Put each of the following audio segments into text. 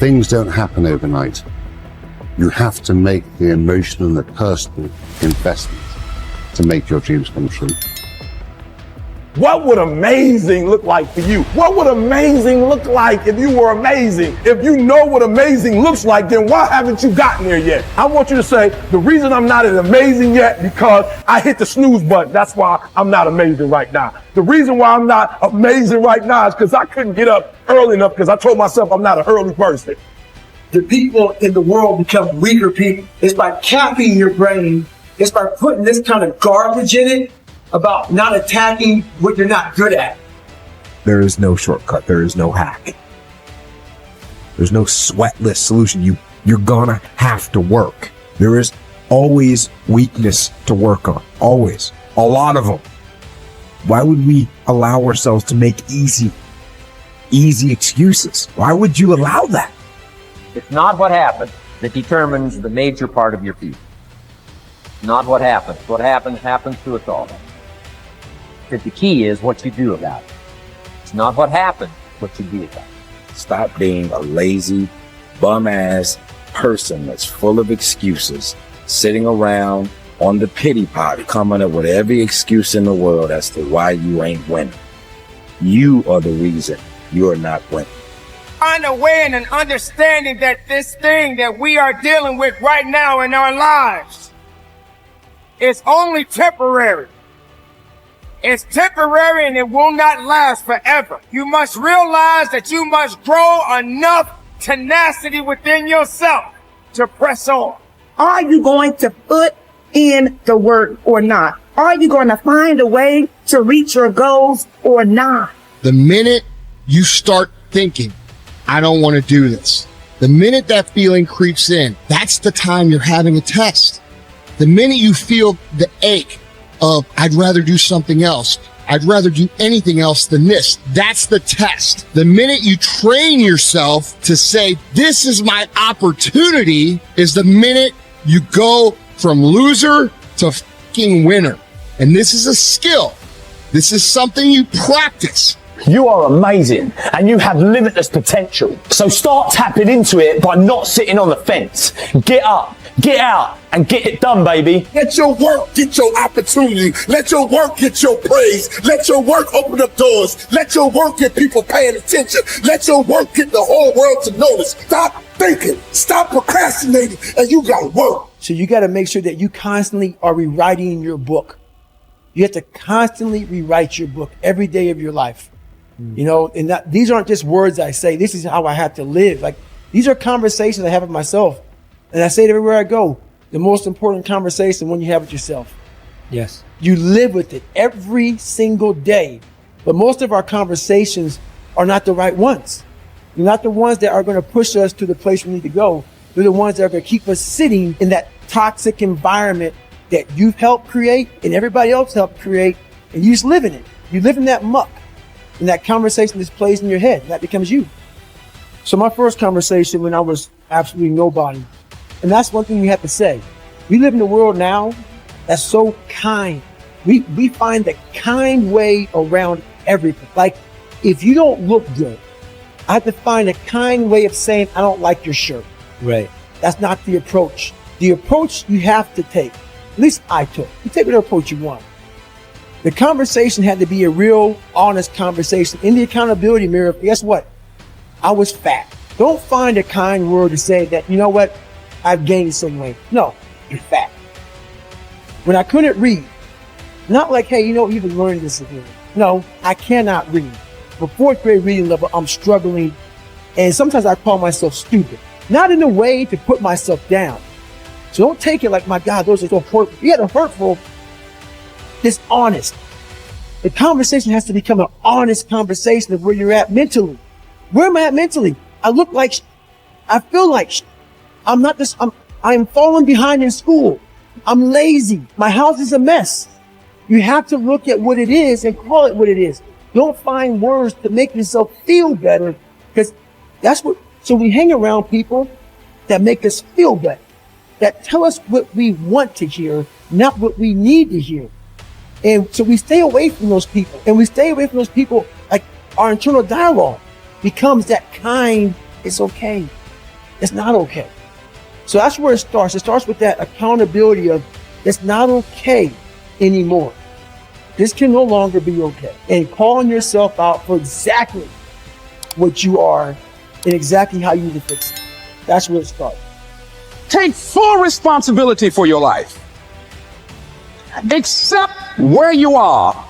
Things don't happen overnight. You have to make the emotional and the personal investment to make your dreams come true. What would amazing look like for you? What would amazing look like if you were amazing? If you know what amazing looks like, then why haven't you gotten there yet? I want you to say, the reason I'm not as amazing yet because I hit the snooze button. That's why I'm not amazing right now. The reason why I'm not amazing right now is because I couldn't get up early enough because I told myself I'm not an early person. The people in the world become weaker people. It's by capping your brain. It's by putting this kind of garbage in it about not attacking what you're not good at. There is no shortcut. There is no hack. There's no sweatless solution. You're gonna have to work. There is always weakness to work on. Always. A lot of them. Why would we allow ourselves to make easy excuses? Why would you allow that? It's not what happens that determines the major part of your future. Not what happens. What happens to us all. But the key is what you do about it. It's not what happens, what you do about it. Stop being a lazy, bum-ass person that's full of excuses, sitting around on the pity potty, coming up with every excuse in the world as to why you ain't winning. You are the reason you're not winning. Find a way and an understanding that this thing that we are dealing with right now in our lives is only temporary. It's temporary and it will not last forever. You must realize that you must grow enough tenacity within yourself to press on. Are you going to put in the work or not? Are you going to find a way to reach your goals or not? The minute you start thinking, I don't want to do this, the minute that feeling creeps in, that's the time you're having a test. The minute you feel the ache of, I'd rather do something else, I'd rather do anything else than this, that's the test. The minute you train yourself to say, this is my opportunity, is the minute you go from loser to fucking winner. And this is a skill. This is something you practice. You are amazing and you have limitless potential. So start tapping into it by not sitting on the fence. Get up, get out, and get it done, baby. Let your work get your opportunity. Let your work get your praise. Let your work open up doors. Let your work get people paying attention. Let your work get the whole world to notice. Stop thinking, stop procrastinating, and you gotta work. So you gotta make sure that you constantly are rewriting your book. You have to constantly rewrite your book every day of your life. You know, and these aren't just words I say. This is how I have to live. Like, these are conversations I have with myself. And I say it everywhere I go. The most important conversation when you have with yourself. Yes. You live with it every single day. But most of our conversations are not the right ones. They're not the ones that are going to push us to the place we need to go. They're the ones that are going to keep us sitting in that toxic environment that you've helped create and everybody else helped create. And you just live in it. You live in that muck. And that conversation just plays in your head. That becomes you. So my first conversation when I was absolutely nobody. And that's one thing we have to say. We live in a world now that's so kind. We find the kind way around everything. Like, if you don't look good, I have to find a kind way of saying, I don't like your shirt. Right. That's not the approach. The approach you have to take, at least I took. You take whatever approach you want. The conversation had to be a real, honest conversation. In the accountability mirror, guess what? I was fat. Don't find a kind word to say that, you know what? I've gained some weight. No, you're fat. When I couldn't read, not like, hey, you know, you've been learning this again. No, I cannot read. For fourth grade reading level, I'm struggling. And sometimes I call myself stupid. Not in a way to put myself down. So don't take it like, my God, those are so hurtful. Yeah, they're hurtful. It's honest. The conversation has to become an honest conversation of where you're at mentally. Where am I at mentally? I look like I feel like I'm not this. I'm falling behind in school. I'm lazy. My house is a mess. You have to look at what it is and call it what it is. Don't find words to make yourself feel better, because that's what. So we hang around people that make us feel better, that tell us what we want to hear, not what we need to hear. And so we stay away from those people, and we stay away from those people. Like, our internal dialogue becomes that kind, it's okay. It's not okay. So that's where it starts. It starts with that accountability of it's not okay anymore. This can no longer be okay. And calling yourself out for exactly what you are and exactly how you need to fix it. That's where it starts. Take full responsibility for your life. Accept where you are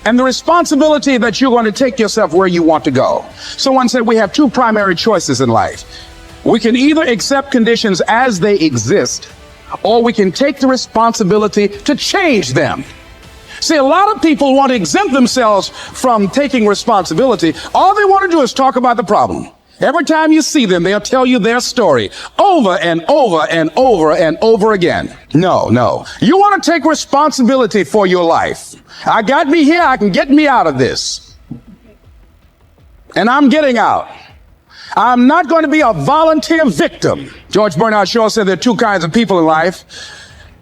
and the responsibility that you're going to take yourself where you want to go. Someone said we have two primary choices in life. We can either accept conditions as they exist, or we can take the responsibility to change them. See, a lot of people want to exempt themselves from taking responsibility. All they want to do is talk about the problem. Every time you see them, they'll tell you their story over and over and over and over again. No. You want to take responsibility for your life. I got me here, I can get me out of this. And I'm getting out. I'm not going to be a volunteer victim. George Bernard Shaw said there are two kinds of people in life.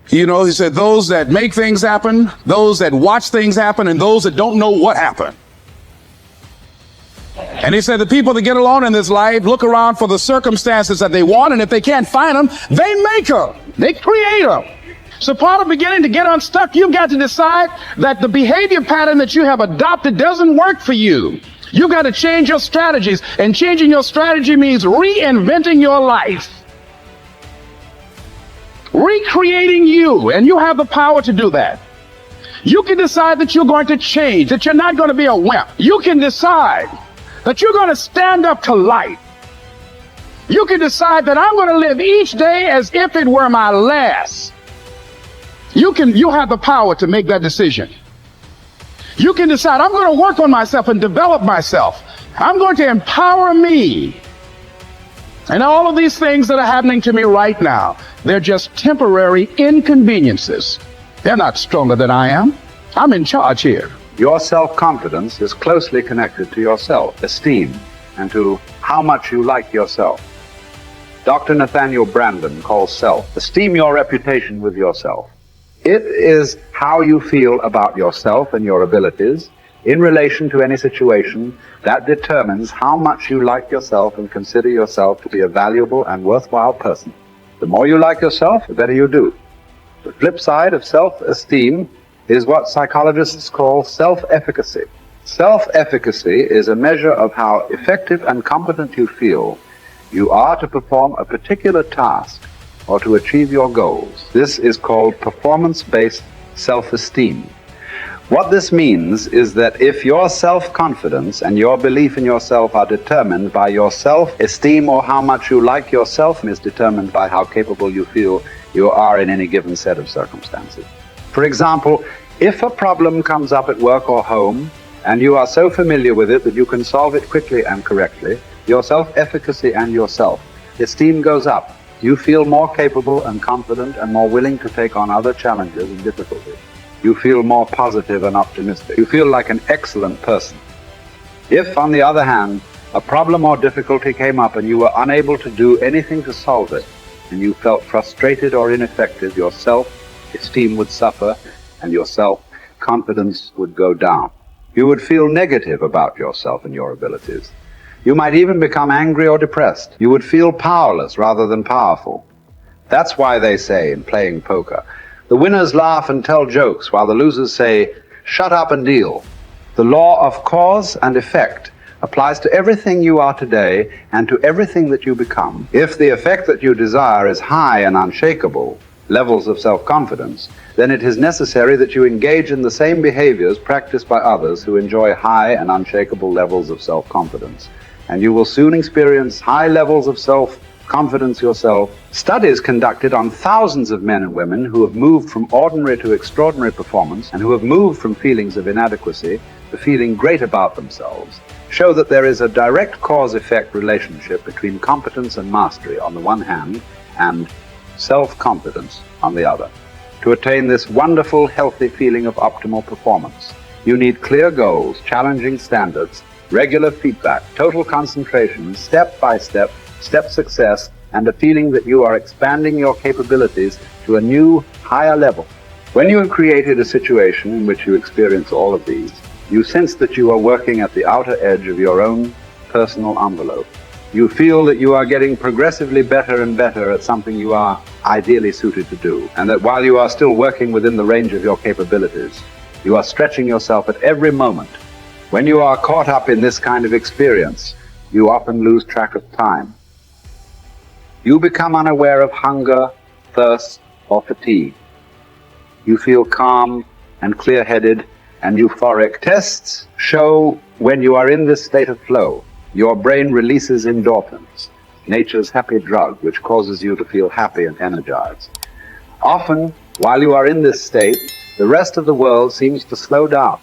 You know, he said those that make things happen, those that watch things happen, and those that don't know what happened. And he said the people that get along in this life look around for the circumstances that they want, and if they can't find them, they make them. They create them. So part of beginning to get unstuck, you've got to decide that the behavior pattern that you have adopted doesn't work for you. You've got to change your strategies, and changing your strategy means reinventing your life. Recreating you, and you have the power to do that. You can decide that you're going to change, that you're not going to be a wimp. You can decide that you're going to stand up to life. You can decide that I'm going to live each day as if it were my last. You have the power to make that decision. You can decide I'm going to work on myself and develop myself. I'm going to empower me. And all of these things that are happening to me right now, they're just temporary inconveniences. They're not stronger than I am. I'm in charge here. Your self-confidence is closely connected to your self-esteem and to how much you like yourself. Dr. Nathaniel Branden calls self-esteem your reputation with yourself. It is how you feel about yourself and your abilities in relation to any situation that determines how much you like yourself and consider yourself to be a valuable and worthwhile person. The more you like yourself, the better you do. The flip side of self-esteem is what psychologists call self-efficacy. Self-efficacy is a measure of how effective and competent you feel you are to perform a particular task or to achieve your goals. This is called performance-based self-esteem. What this means is that if your self-confidence and your belief in yourself are determined by your self-esteem, or how much you like yourself is determined by how capable you feel you are in any given set of circumstances. For example, if a problem comes up at work or home, and you are so familiar with it that you can solve it quickly and correctly, your self-efficacy and your self-esteem goes up. You feel more capable and confident and more willing to take on other challenges and difficulties. You feel more positive and optimistic. You feel like an excellent person. If, on the other hand, a problem or difficulty came up and you were unable to do anything to solve it, and you felt frustrated or ineffective, your self-esteem would suffer and your self-confidence would go down. You would feel negative about yourself and your abilities. You might even become angry or depressed. You would feel powerless rather than powerful. That's why they say in playing poker, the winners laugh and tell jokes while the losers say, shut up and deal. The law of cause and effect applies to everything you are today and to everything that you become. If the effect that you desire is high and unshakable, levels of self-confidence, then it is necessary that you engage in the same behaviors practiced by others who enjoy high and unshakable levels of self-confidence. And you will soon experience high levels of self-confidence yourself. Studies conducted on thousands of men and women who have moved from ordinary to extraordinary performance and who have moved from feelings of inadequacy to feeling great about themselves show that there is a direct cause-effect relationship between competence and mastery on the one hand and self-confidence on the other. To attain this wonderful, healthy feeling of optimal performance, you need clear goals, challenging standards, regular feedback, total concentration, step-by-step, step success, and a feeling that you are expanding your capabilities to a new, higher level. When you have created a situation in which you experience all of these, you sense that you are working at the outer edge of your own personal envelope. You feel that you are getting progressively better and better at something you are ideally suited to do, and that while you are still working within the range of your capabilities, you are stretching yourself at every moment. When you are caught up in this kind of experience, you often lose track of time. You become unaware of hunger, thirst, or fatigue. You feel calm and clear-headed and euphoric. Tests show when you are in this state of flow, your brain releases endorphins, nature's happy drug, which causes you to feel happy and energized. Often, while you are in this state, the rest of the world seems to slow down.